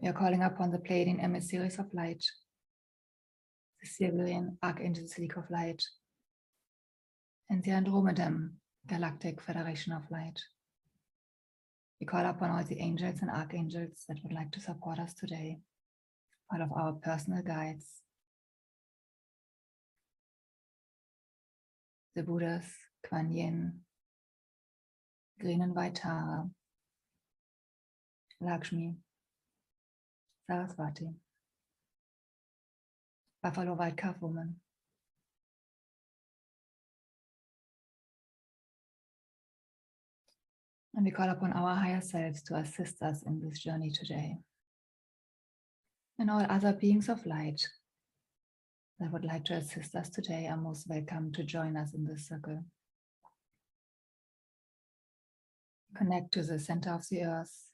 We are calling upon the Pleiadian emissaries of light, the Siberian Archangels League of Light, and the Andromedan Galactic Federation of Light. We call upon all the angels and archangels that would like to support us today, all of our personal guides, the Buddhas, Kuan Yin, Green and White Tara, Lakshmi, Saraswati, Buffalo White Calf Woman, and we call upon our higher selves to assist us in this journey today. And all other beings of light that would like to assist us today are most welcome to join us in this circle. Connect to the center of the earth,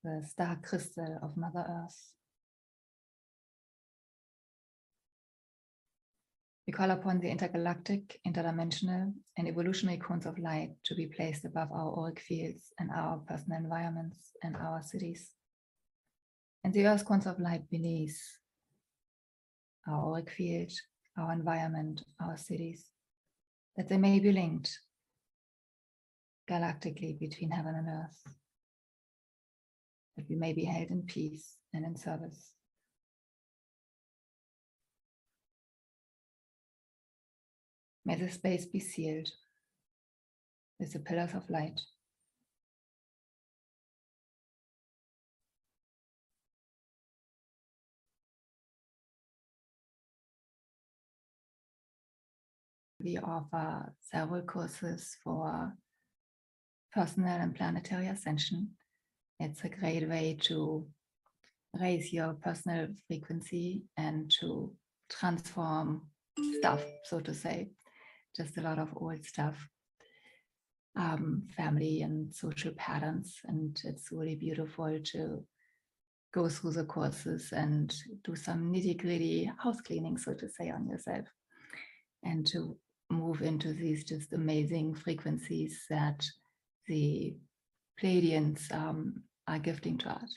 the star crystal of Mother Earth. We call upon the intergalactic, interdimensional, and evolutionary cones of light to be placed above our auric fields and our personal environments and our cities. And the earth cones of light beneath our auric field, our environment, our cities, that they may be linked galactically between heaven and earth, that we may be held in peace and in service. May the space be sealed with the pillars of light. We offer several courses for personal and planetary ascension. It's a great way to raise your personal frequency and to transform stuff, so to say. Just a lot of old stuff, family and social patterns. And it's really beautiful to go through the courses and do some nitty-gritty house cleaning, so to say, on yourself, and to move into these just amazing frequencies that the Pleiadians are gifting to us.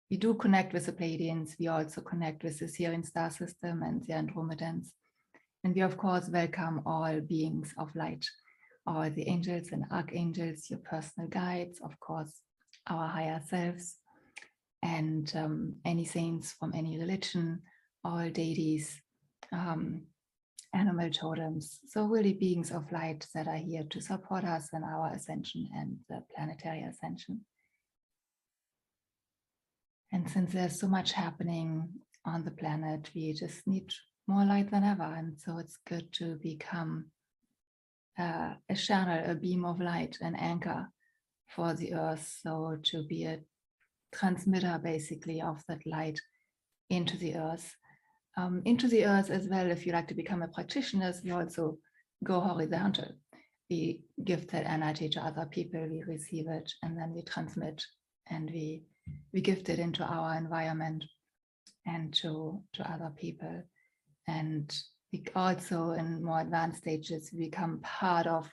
We do connect with the Pleiadians. We also connect with the Sirian star system and the Andromedans. And we, of course, welcome all beings of light, all the angels and archangels, your personal guides, of course, our higher selves, and any saints from any religion, all deities, animal totems. So really beings of light that are here to support us in our ascension and the planetary ascension. And since there's so much happening on the planet, we just need more light than ever. And so it's good to become a channel, a beam of light, an anchor for the earth. So to be a transmitter basically of that light into the earth. As well. If you like to become a practitioner, we also go horizontal. We give that energy to other people, we receive it, and then we transmit, and we gift it into our environment and to other people. And we also, in more advanced stages, we become part of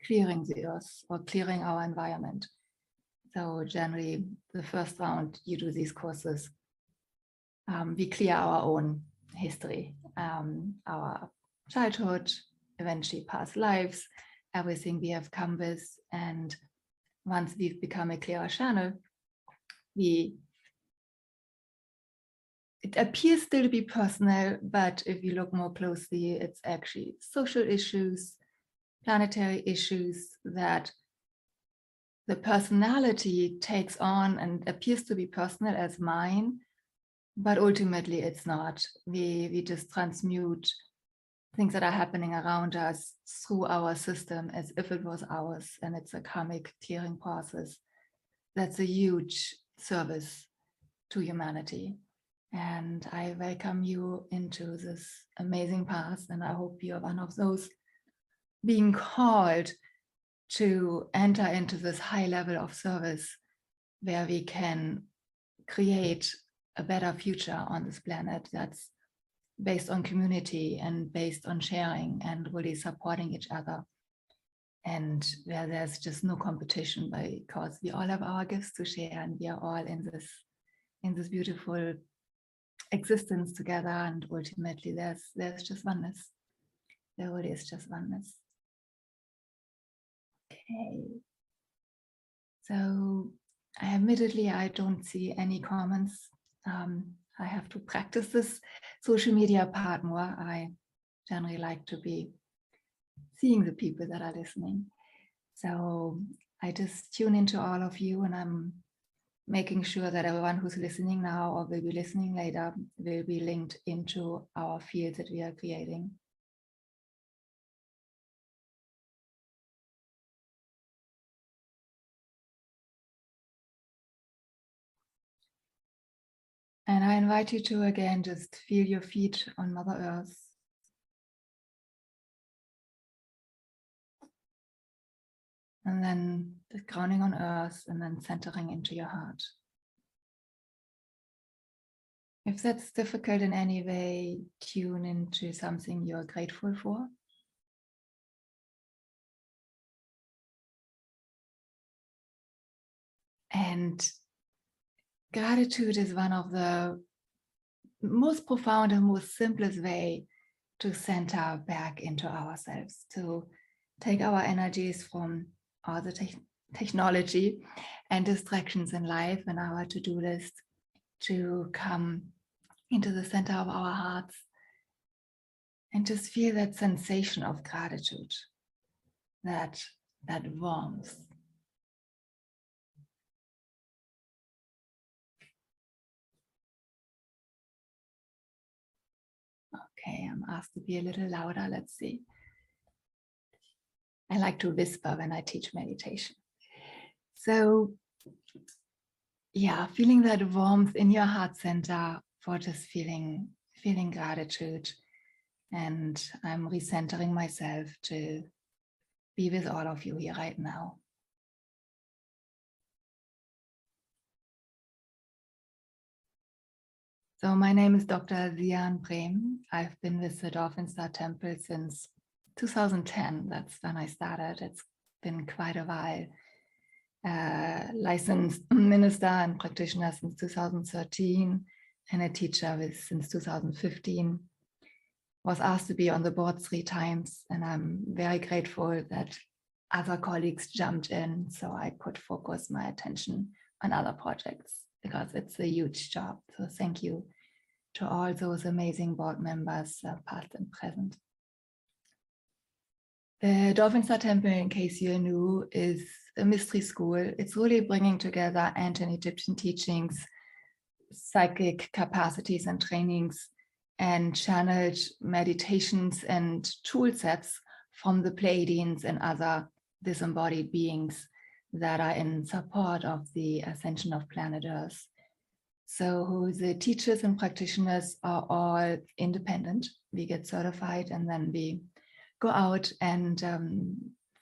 clearing the earth or clearing our environment. So generally, the first round you do these courses, we clear our own history, our childhood, eventually past lives, everything we have come with. And once we've become a clearer channel, it appears still to be personal, but if you look more closely, it's actually social issues, planetary issues that the personality takes on and appears to be personal as mine. But ultimately, it's not. We just transmute things that are happening around us through our system as if it was ours, and it's a karmic clearing process. That's a huge service to humanity. And I welcome you into this amazing path, and I hope you're one of those being called to enter into this high level of service where we can create a better future on this planet that's based on community and based on sharing and really supporting each other and where there's just no competition, because we all have our gifts to share, and we are all in this beautiful existence together, and ultimately there's just oneness. There really is just oneness. Okay, so admittedly I don't see any comments. I have to practice this social media part more. I generally like to be seeing the people that are listening. So I just tune into all of you, and I'm making sure that everyone who's listening now or will be listening later will be linked into our field that we are creating. And I invite you to again just feel your feet on Mother Earth. And then the grounding on earth, and then centering into your heart. If that's difficult in any way, tune into something you're grateful for. And gratitude is one of the most profound and most simplest way to center back into ourselves, to take our energies from all the technology and distractions in life and our to-do list, to come into the center of our hearts and just feel that sensation of gratitude, that warmth. Okay, I'm asked to be a little louder. Let's see. I like to whisper when I teach meditation. So yeah, feeling that warmth in your heart center, for just feeling gratitude. And I'm recentering myself to be with all of you here right now. So my name is Dr. Zian Brehm. I've been with the Dolphin Star Temple since 2010. That's when I started. It's been quite a while. Licensed minister and practitioner since 2013, and a teacher since 2015. Was asked to be on the board 3 times, and I'm very grateful that other colleagues jumped in so I could focus my attention on other projects, because it's a huge job. So thank you to all those amazing board members, past and present. The Dolphin Star Temple, in case you knew, is a mystery school. It's really bringing together ancient Egyptian teachings, psychic capacities and trainings, and channeled meditations and tool sets from the Pleiadians and other disembodied beings that are in support of the ascension of planet Earth. So the teachers and practitioners are all independent. We get certified, and then we go out and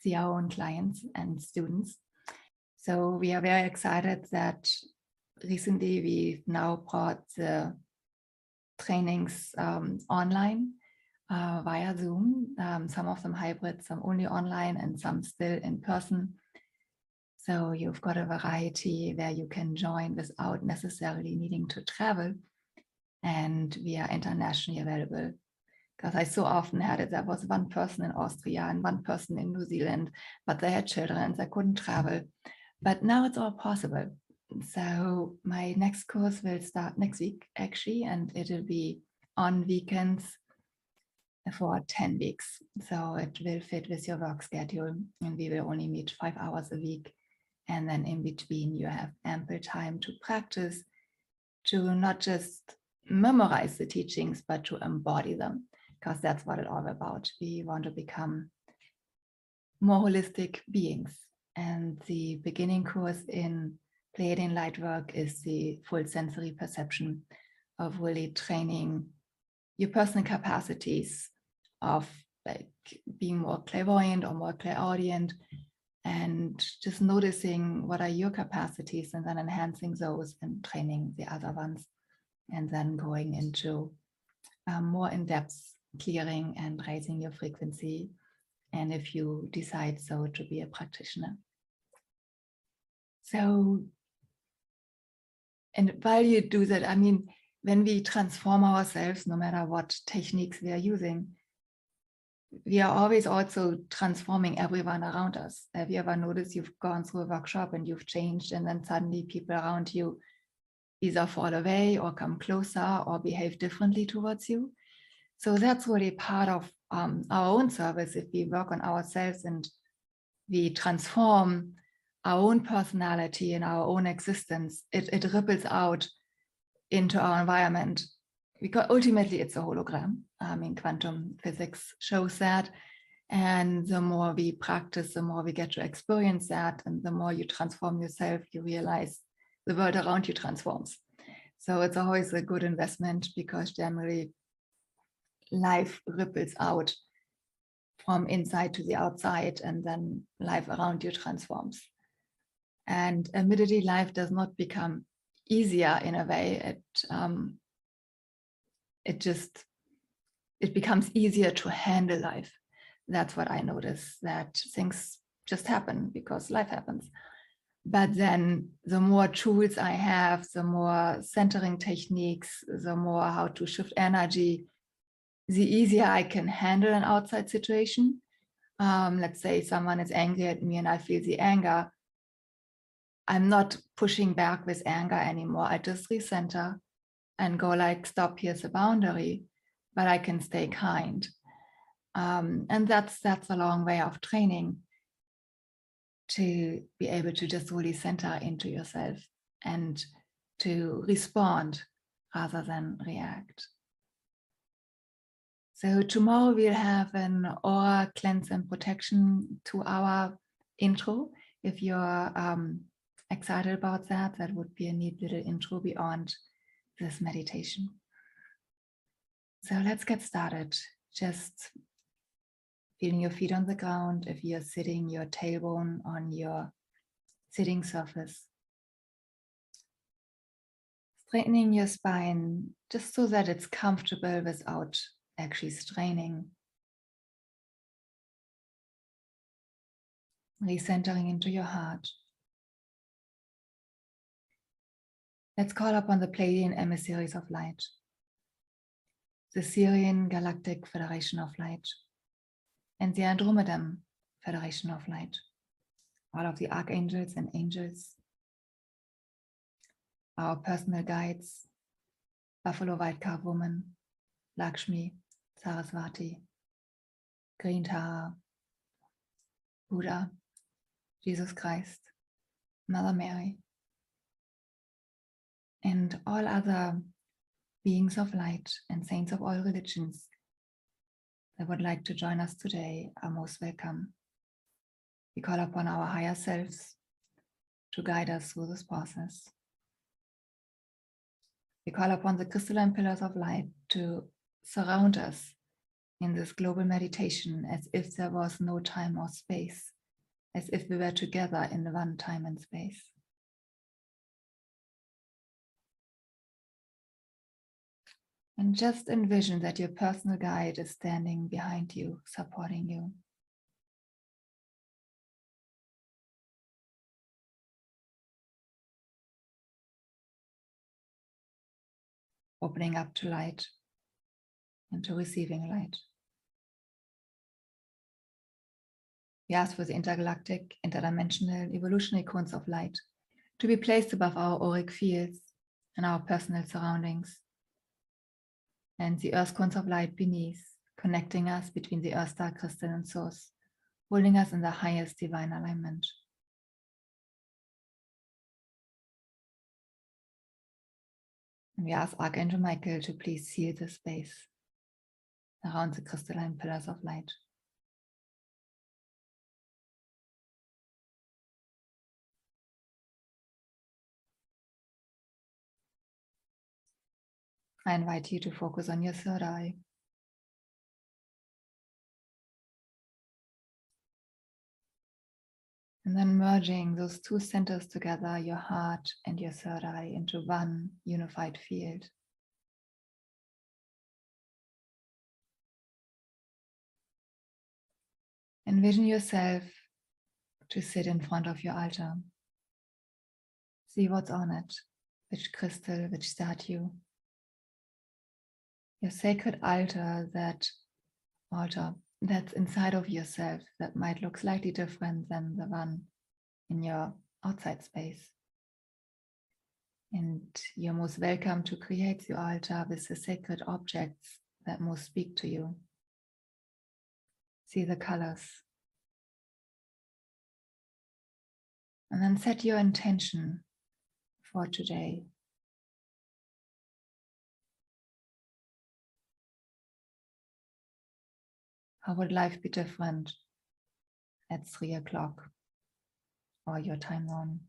see our own clients and students. So we are very excited that recently we've now brought the trainings online via Zoom, some of them hybrid, some only online, and some still in person. So you've got a variety where you can join without necessarily needing to travel. And we are internationally available, because I so often had it. There was one person in Austria and one person in New Zealand, but they had children and they couldn't travel. But now it's all possible. So my next course will start next week, actually, and it'll be on weekends for 10 weeks. So it will fit with your work schedule, and we will only meet 5 hours a week. And then in between, you have ample time to practice, to not just memorize the teachings, but to embody them, because that's what it's all about. We want to become more holistic beings. And the beginning course in Pleiadian Lightwork is the full sensory perception of really training your personal capacities of like being more clairvoyant or more clairaudient, and just noticing what are your capacities and then enhancing those and training the other ones, and then going into more in-depth clearing and raising your frequency and if you decide so to be a practitioner. So, and while you do that, I mean, when we transform ourselves, no matter what techniques we are using, we are always also transforming everyone around us. Have you ever noticed you've gone through a workshop and you've changed, and then suddenly people around you either fall away or come closer or behave differently towards you? So that's really part of our own service. If we work on ourselves and we transform our own personality and our own existence, it ripples out into our environment, because ultimately it's a hologram. I mean, quantum physics shows that. And the more we practice, the more we get to experience that. And the more you transform yourself, you realize the world around you transforms. So it's always a good investment, because generally life ripples out from inside to the outside, and then life around you transforms. And admittedly, life does not become easier in a way. It becomes easier to handle life. That's what I notice, that things just happen because life happens. But then the more tools I have, the more centering techniques, the more how to shift energy, the easier I can handle an outside situation. Let's say someone is angry at me and I feel the anger. I'm not pushing back with anger anymore. I just recenter and go like, stop, here's a boundary, but I can stay kind. And that's a long way of training, to be able to just really center into yourself and to respond rather than react. So tomorrow we'll have an aura cleanse and protection 2-hour intro. If you're excited about that, that would be a neat little intro beyond this meditation. So let's get started. Just feeling your feet on the ground. If you're sitting, your tailbone on your sitting surface. Straightening your spine just so that it's comfortable without actually straining. Recentering into your heart. Let's call upon the Pleiadian emissaries of light, the Syrian Galactic Federation of Light, and the Andromedan Federation of Light, all of the archangels and angels, our personal guides, Buffalo White Calf Woman, Lakshmi, Saraswati, Green Tara, Buddha, Jesus Christ, Mother Mary, and all other beings of light and saints of all religions that would like to join us today are most welcome. We call upon our higher selves to guide us through this process. We call upon the crystalline pillars of light to surround us in this global meditation as if there was no time or space, as if we were together in one time and space. And just envision that your personal guide is standing behind you, supporting you. Opening up to light and to receiving light. We ask for the intergalactic, interdimensional, evolutionary cones of light to be placed above our auric fields and our personal surroundings, and the earth cones of light beneath, connecting us between the earth star crystal and source, holding us in the highest divine alignment. And we ask Archangel Michael to please seal the space around the crystalline pillars of light. I invite you to focus on your third eye. And then merging those two centers together, your heart and your third eye, into one unified field. Envision yourself to sit in front of your altar. See what's on it, which crystal, which statue. Your sacred altar that's inside of yourself that might look slightly different than the one in your outside space. And you're most welcome to create your altar with the sacred objects that most speak to you. See the colors. And then set your intention for today. How would life be different at 3 o'clock or your time zone?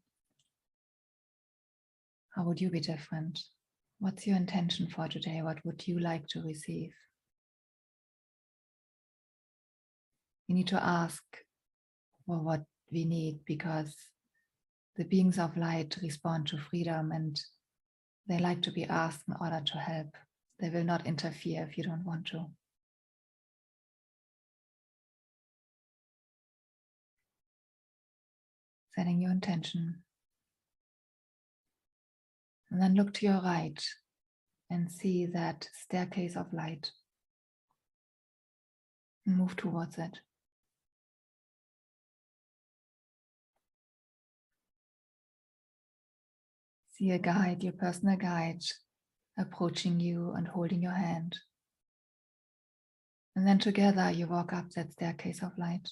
How would you be different? What's your intention for today? What would you like to receive? We need to ask for what we need, because the beings of light respond to freedom and they like to be asked in order to help. They will not interfere if you don't want to. Setting your intention. And then look to your right and see that staircase of light. And move towards it. See a guide, your personal guide, approaching you and holding your hand. And then together you walk up that staircase of light.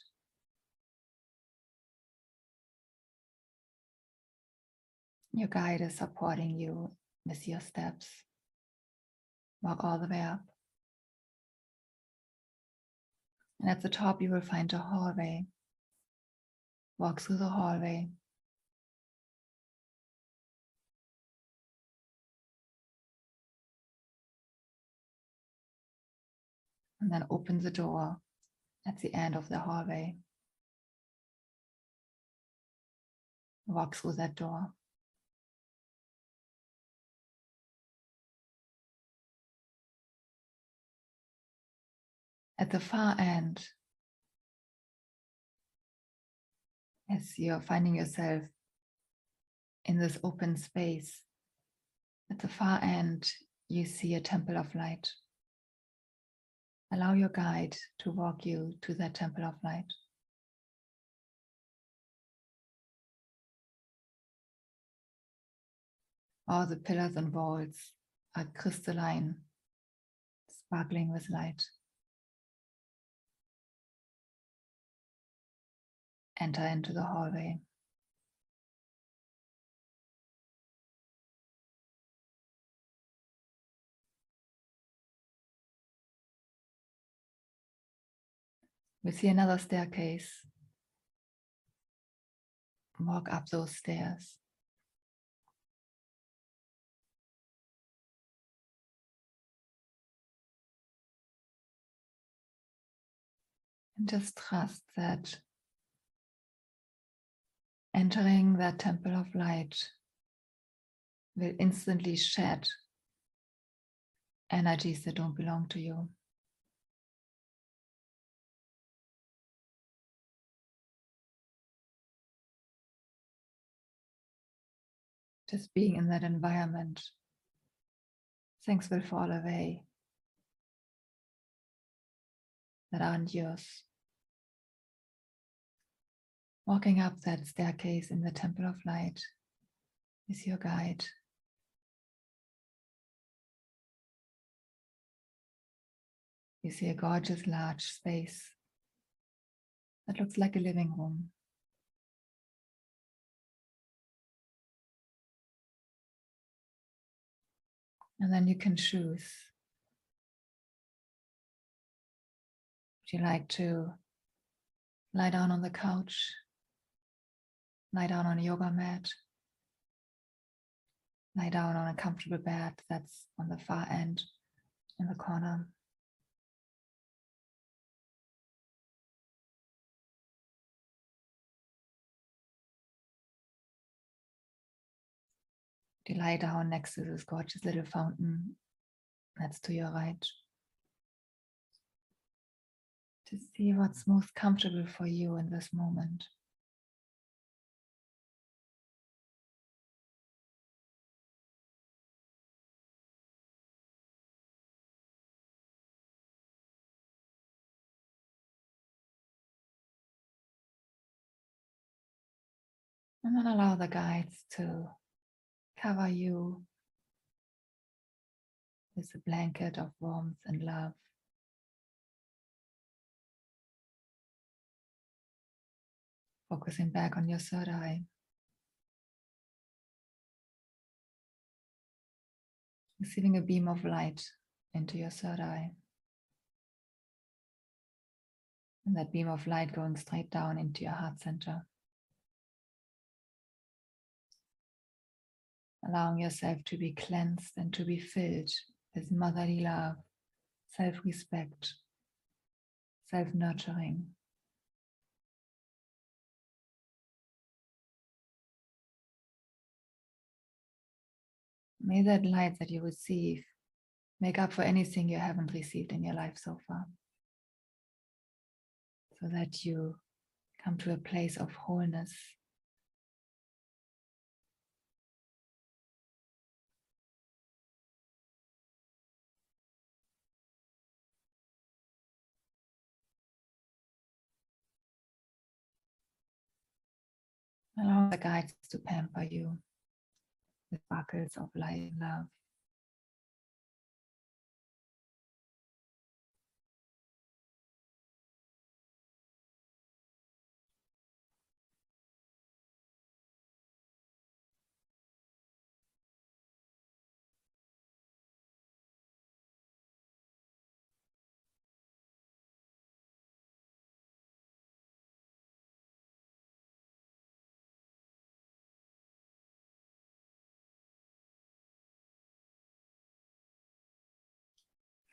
Your guide is supporting you with your steps. Walk all the way up. And at the top you will find a hallway. Walk through the hallway. And then open the door at the end of the hallway. Walk through that door. At the far end, as you're finding yourself in this open space, at the far end, you see a temple of light. Allow your guide to walk you to that temple of light. All the pillars and walls are crystalline, sparkling with light. Enter into the hallway. We see another staircase. Walk up those stairs. And just trust that entering that temple of light will instantly shed energies that don't belong to you. Just being in that environment, things will fall away that aren't yours. Walking up that staircase in the temple of light is your guide. You see a gorgeous large space that looks like a living room. And then you can choose. Would you like to lie down on the couch, lie down on a yoga mat, lie down on a comfortable bed that's on the far end in the corner? You lie down next to this gorgeous little fountain that's to your right. Just see what's most comfortable for you in this moment. And then allow the guides to cover you with a blanket of warmth and love. Focusing back on your third eye. Receiving a beam of light into your third eye. And that beam of light going straight down into your heart center. Allowing yourself to be cleansed and to be filled with motherly love, self-respect, self-nurturing. May that light that you receive make up for anything you haven't received in your life so far, so that you come to a place of wholeness. Allow the guides to pamper you with buckles of light and love.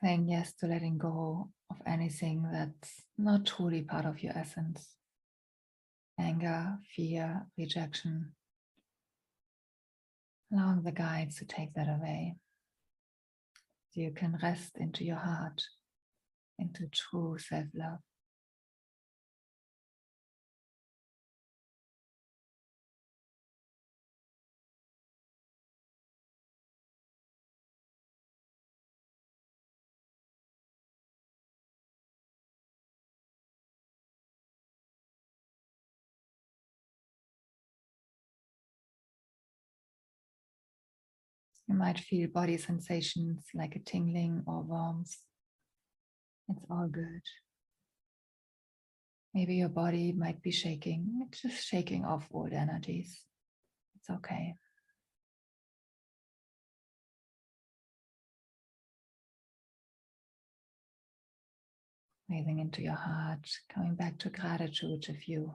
Saying yes to letting go of anything that's not truly part of your essence. Anger, fear, rejection. Allowing the guides to take that away. So you can rest into your heart, into true self-love. You might feel body sensations like a tingling or warmth. It's all good. Maybe your body might be shaking, just shaking off old energies. It's okay. Breathing into your heart, coming back to gratitude if you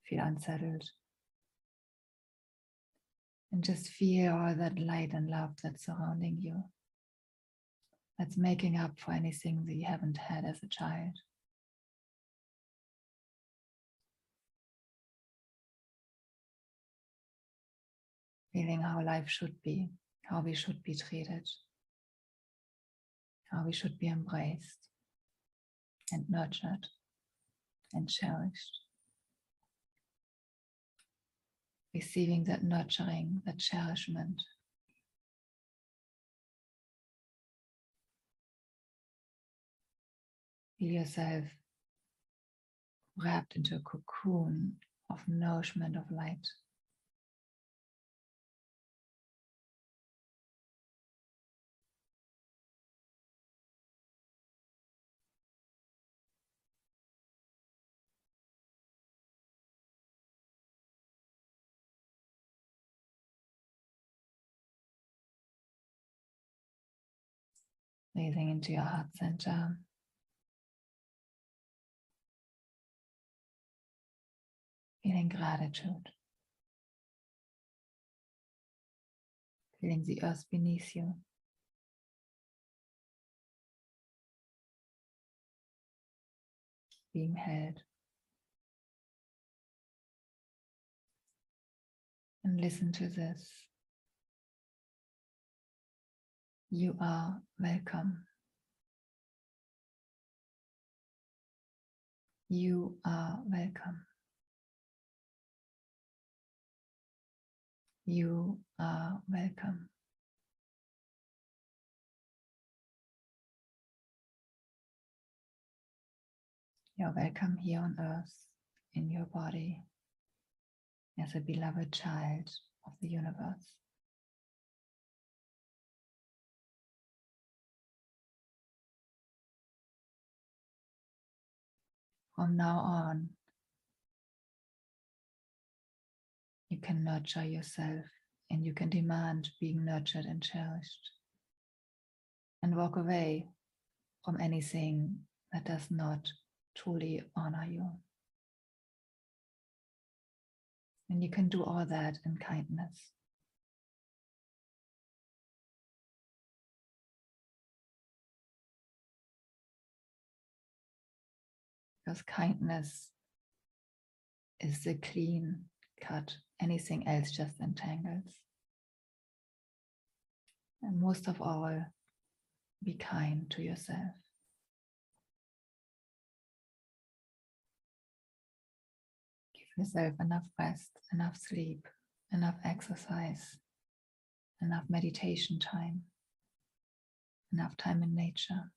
feel unsettled. And just feel all that light and love that's surrounding you. That's making up for anything that you haven't had as a child. Feeling how life should be, how we should be treated, how we should be embraced and nurtured and cherished. Receiving that nurturing, that cherishment. Feel yourself wrapped into a cocoon of nourishment of light. Breathing into your heart center. Feeling gratitude. Feeling the earth beneath you. Being held. And listen to this. You are welcome. You are welcome. You are welcome. You're welcome here on earth, in your body, as a beloved child of the universe. From now on, you can nurture yourself and you can demand being nurtured and cherished. And walk away from anything that does not truly honor you. And you can do all that in kindness. Because kindness is the clean cut. Anything else just entangles. And most of all, be kind to yourself. Give yourself enough rest, enough sleep, enough exercise, enough meditation time, enough time in nature,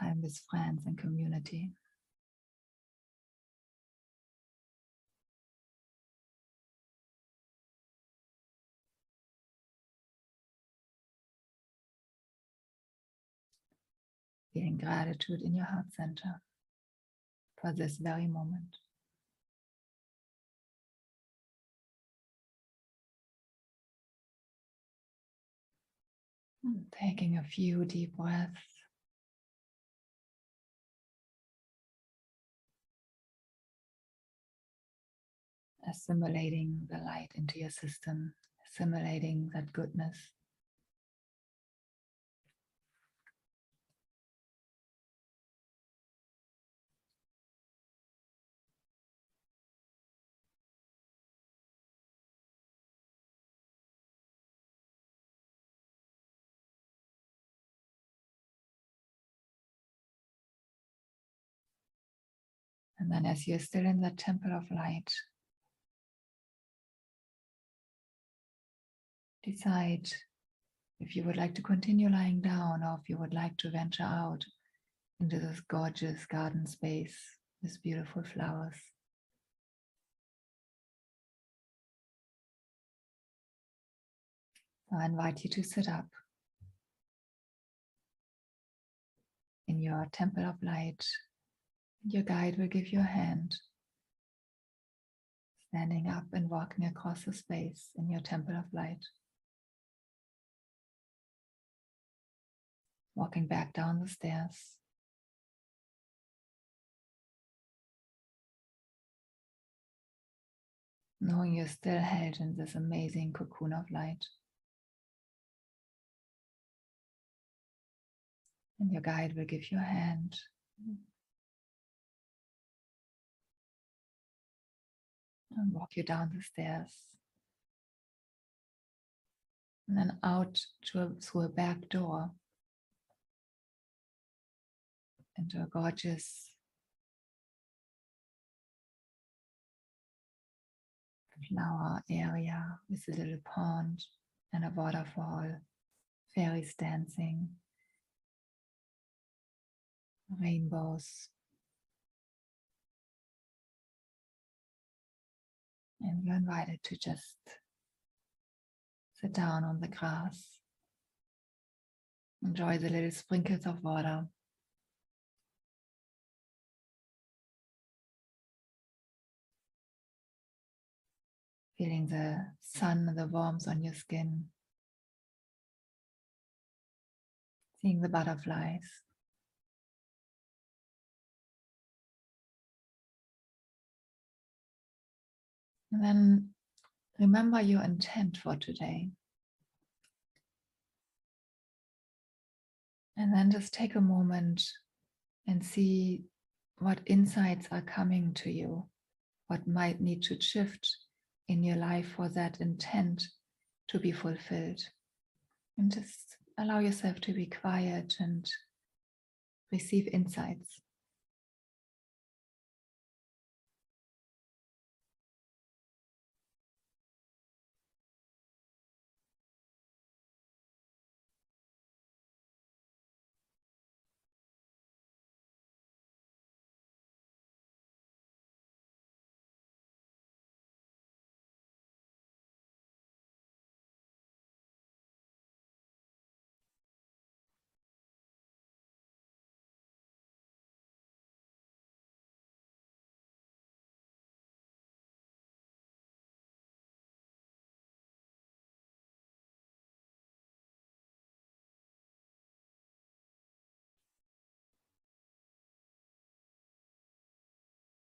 time with friends and community. Feeling gratitude in your heart center for this very moment. Taking a few deep breaths. Assimilating the light into your system, assimilating that goodness. And then as you're still in that temple of light, decide if you would like to continue lying down or if you would like to venture out into this gorgeous garden space with beautiful flowers. So I invite you to sit up in your temple of light. Your guide will give you a hand, standing up and walking across the space in your temple of light. Walking back down the stairs. Knowing you're still held in this amazing cocoon of light. And your guide will give you a hand. And walk you down the stairs. And then out through a back door. Into a gorgeous flower area with a little pond and a waterfall, fairies dancing, rainbows. And you're invited to just sit down on the grass. Enjoy the little sprinkles of water. Feeling the sun and the warmth on your skin. Seeing the butterflies. And then remember your intent for today. And then just take a moment and see what insights are coming to you, what might need to shift in your life for that intent to be fulfilled. And just allow yourself to be quiet and receive insights.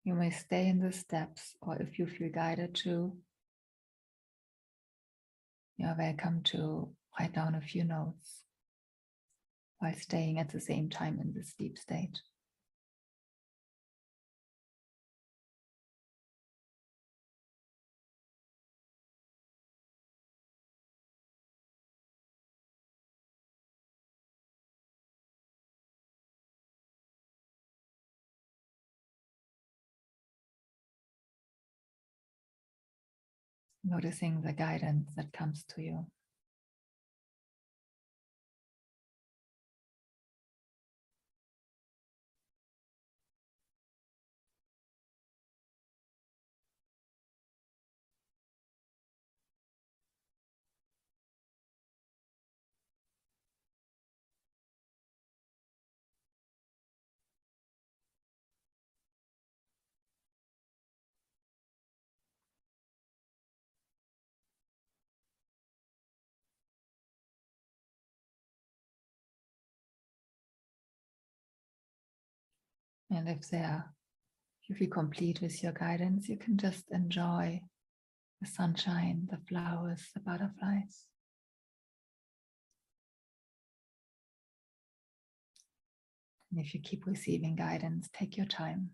You may stay in the steps, or if you feel guided to, you are welcome to write down a few notes while staying at the same time in this deep state. Noticing the guidance that comes to you. And if you feel complete with your guidance, you can just enjoy the sunshine, the flowers, the butterflies. And if you keep receiving guidance, take your time.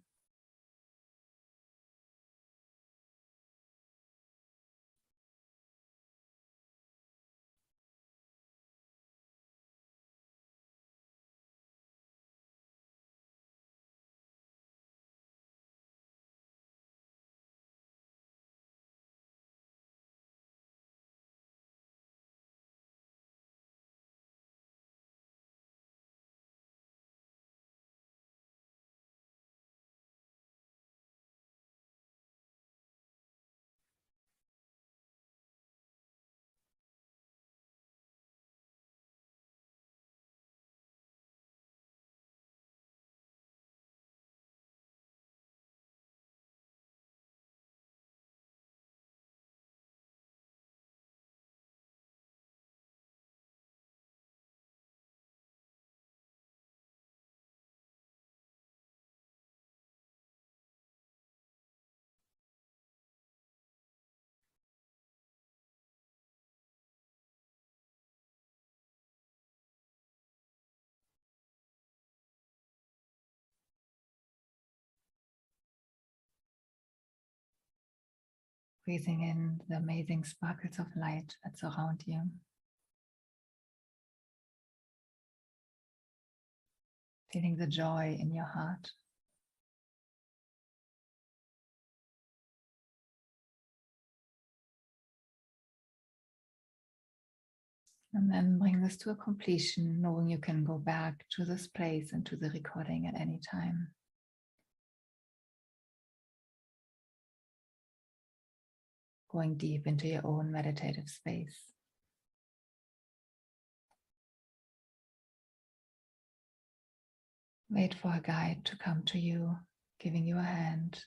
Breathing in the amazing sparkles of light that surround you. Feeling the joy in your heart. And then bring this to a completion, knowing you can go back to this place and to the recording at any time. Going deep into your own meditative space. Wait for a guide to come to you, giving you a hand,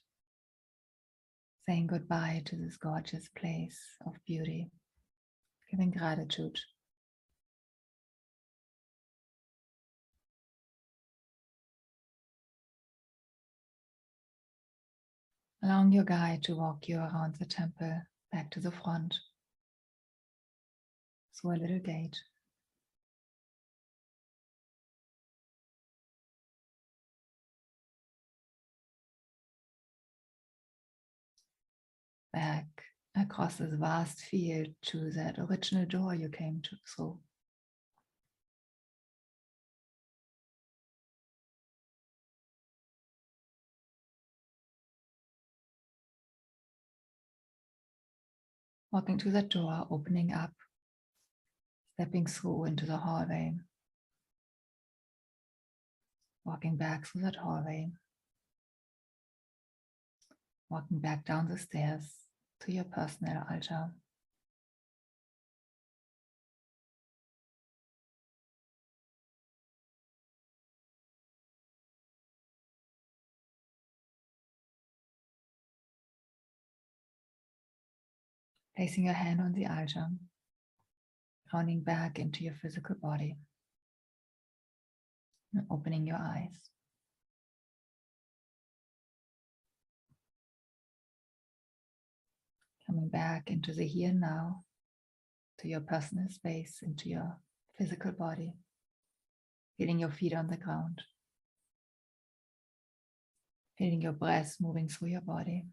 saying goodbye to this gorgeous place of beauty, giving gratitude. Allowing your guide to walk you around the temple back to the front through a little gate. Back across this vast field to that original door you came through. Walking to the door, opening up, stepping through into the hallway, walking back through that hallway, walking back down the stairs to your personal altar. Placing your hand on the altar, rounding back into your physical body, and opening your eyes. Coming back into the here and now, to your personal space, into your physical body, feeling your feet on the ground, feeling your breath moving through your body.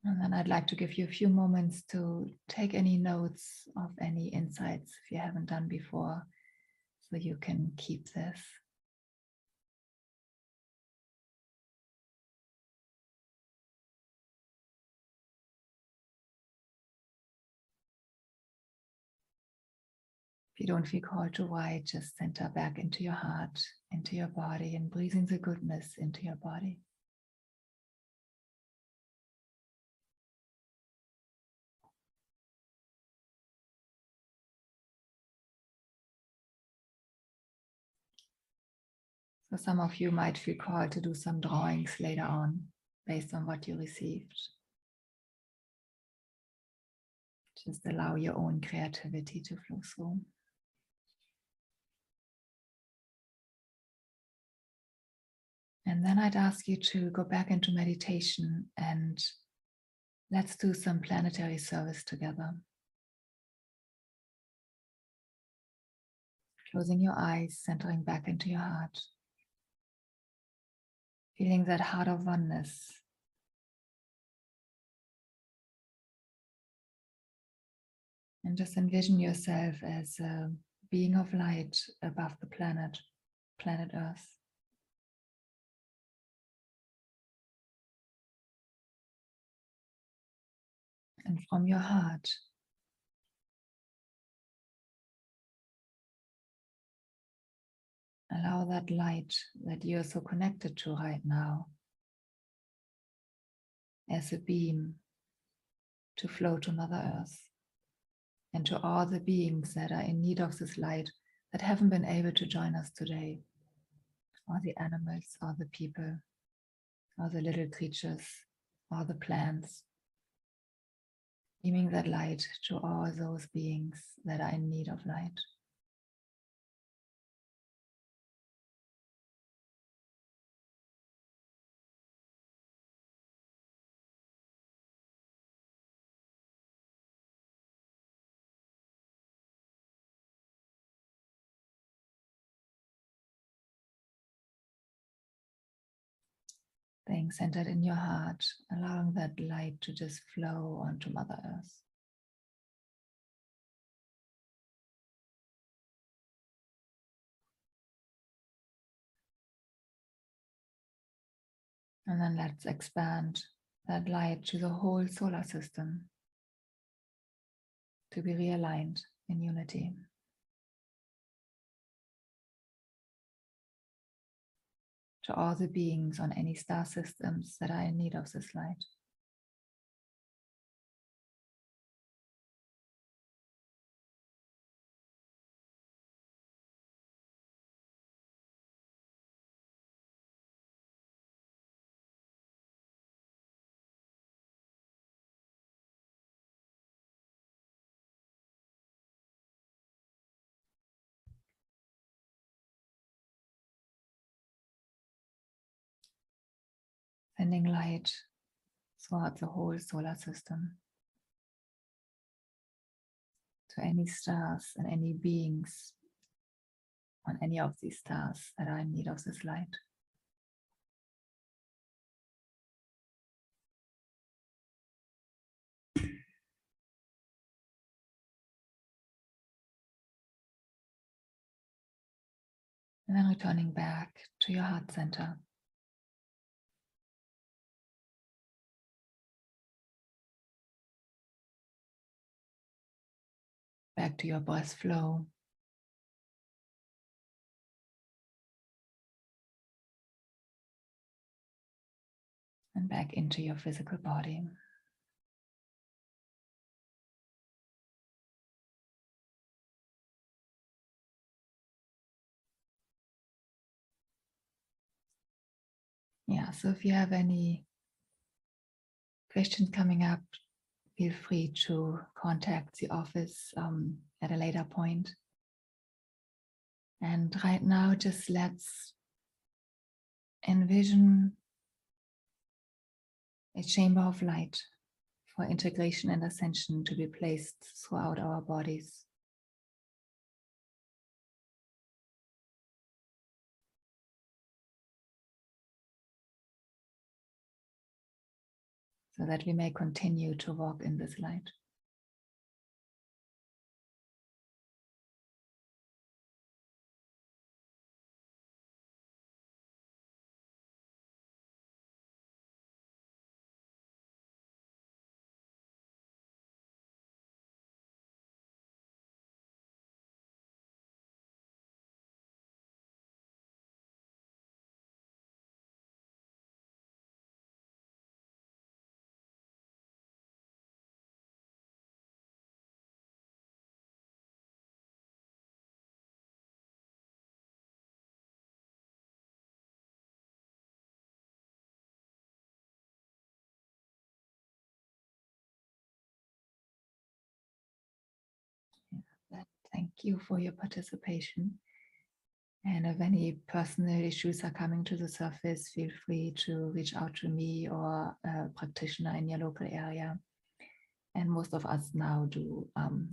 And then I'd like to give you a few moments to take any notes of any insights if you haven't done before, so you can keep this. If you don't feel called to write, just center back into your heart, into your body, and breathing the goodness into your body. So some of you might feel called to do some drawings later on based on what you received. Just allow your own creativity to flow through. And then I'd ask you to go back into meditation and let's do some planetary service together. Closing your eyes, centering back into your heart. Feeling that heart of oneness. And just envision yourself as a being of light above the planet Earth. And from your heart, allow that light that you are so connected to right now as a beam to flow to Mother Earth and to all the beings that are in need of this light that haven't been able to join us today. All the animals, all the people, all the little creatures, all the plants. Beaming that light to all those beings that are in need of light. Staying centered in your heart, allowing that light to just flow onto Mother Earth. And then let's expand that light to the whole solar system to be realigned in unity. To all the beings on any star systems that are in need of this light. Sending light throughout the whole solar system. To any stars and any beings on any of these stars that are in need of this light. And then returning back to your heart center. back to your breath flow. And back into your physical body. Yeah, so if you have any questions coming up, feel free to contact the office at a later point. And right now, just let's envision a chamber of light for integration and ascension to be placed throughout our bodies. So that we may continue to walk in this light. Thank you for your participation. And if any personal issues are coming to the surface, feel free to reach out to me or a practitioner in your local area. And most of us now do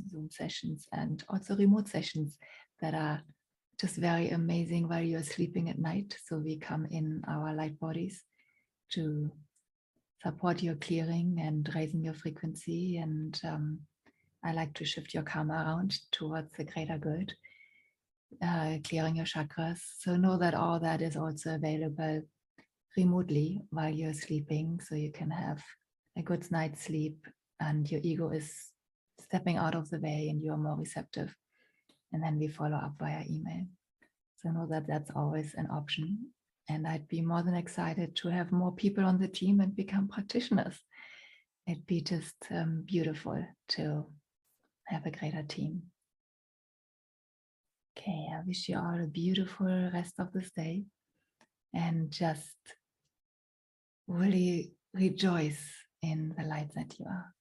Zoom sessions and also remote sessions that are just very amazing while you're sleeping at night. So we come in our light bodies to support your clearing and raising your frequency. And I like to shift your karma around towards the greater good, clearing your chakras. So know that all that is also available remotely while you're sleeping, so you can have a good night's sleep and your ego is stepping out of the way and you're more receptive. And then we follow up via email. So know that that's always an option. And I'd be more than excited to have more people on the team and become practitioners. It'd be just beautiful to have a greater team. Okay, I wish you all a beautiful rest of this day and just really rejoice in the light that you are.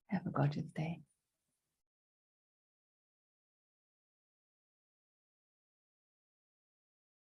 Have a gorgeous day.